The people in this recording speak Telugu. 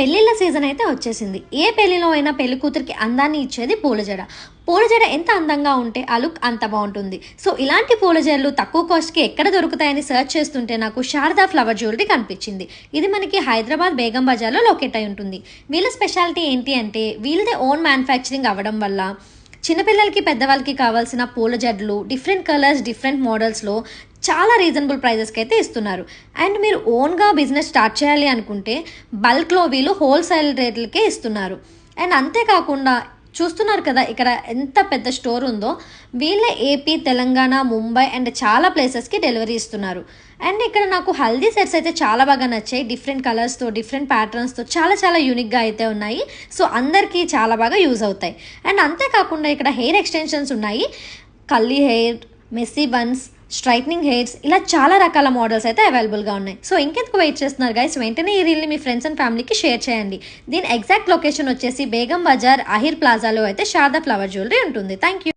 పెళ్ళిళ్ళ సీజన్ అయితే వచ్చేసింది. ఏ పెళ్లిలో అయినా పెళ్లి కూతురికి అందాన్ని ఇచ్చేది పూలజడ. పూలజడ ఎంత అందంగా ఉంటే ఆ లుక్ అంత బాగుంటుంది. సో ఇలాంటి పూలజడలు తక్కువ కాస్ట్కి ఎక్కడ దొరుకుతాయని సర్చ్ చేస్తుంటే నాకు శారదా ఫ్లవర్ జ్యువెలరీ కనిపించింది. ఇది మనకి హైదరాబాద్ బేగం బజార్లో లొకేట్ అయి ఉంటుంది. వీళ్ళ స్పెషాలిటీ ఏంటి అంటే వీళ్ళదే ఓన్ మ్యానుఫ్యాక్చరింగ్ అవ్వడం వల్ల చిన్నపిల్లలకి పెద్దవాళ్ళకి కావాల్సిన పూల జడ్లు డిఫరెంట్ కలర్స్ డిఫరెంట్ మోడల్స్లో చాలా రీజనబుల్ ప్రైజెస్కి అయితే ఇస్తున్నారు. అండ్ మీరు ఓన్గా బిజినెస్ స్టార్ట్ చేయాలి అనుకుంటే బల్క్లో వీళ్ళు హోల్సేల్ రేట్లకే ఇస్తున్నారు. అండ్ అంతేకాకుండా చూస్తున్నారు కదా ఇక్కడ ఎంత పెద్ద స్టోర్ ఉందో, వీళ్ళే ఏపీ తెలంగాణ ముంబై అండ్ చాలా ప్లేసెస్కి డెలివరీ ఇస్తున్నారు. అండ్ ఇక్కడ నాకు హల్దీ సెట్స్ అయితే చాలా బాగా నచ్చాయి. డిఫరెంట్ కలర్స్తో డిఫరెంట్ ప్యాటర్న్స్తో చాలా చాలా యూనిక్గా అయితే ఉన్నాయి. సో అందరికీ చాలా బాగా యూజ్ అవుతాయి. అండ్ అంతేకాకుండా ఇక్కడ హెయిర్ ఎక్స్టెన్షన్స్ ఉన్నాయి. Curly hair, messy buns, straightening hairs, ఇలా చాలా రకాల మోడల్స్ అయితే అవైలబుల్గా ఉన్నాయి. సో ఇంకెందుకు వెయిట్ చేస్తున్నారు గైస్, వెంటనే ఈ రీల్ని మీ ఫ్రెండ్స్ అండ్ ఫ్యామిలీకి షేర్ చేయండి. దీని ఎగ్జాక్ట్ లొకేషన్ వచ్చేసి బేగం బజార్ అహిర్ ప్లాజాలో అయితే శారదా ఫ్లవర్ జ్యువెలరీ ఉంటుంది. Thank you.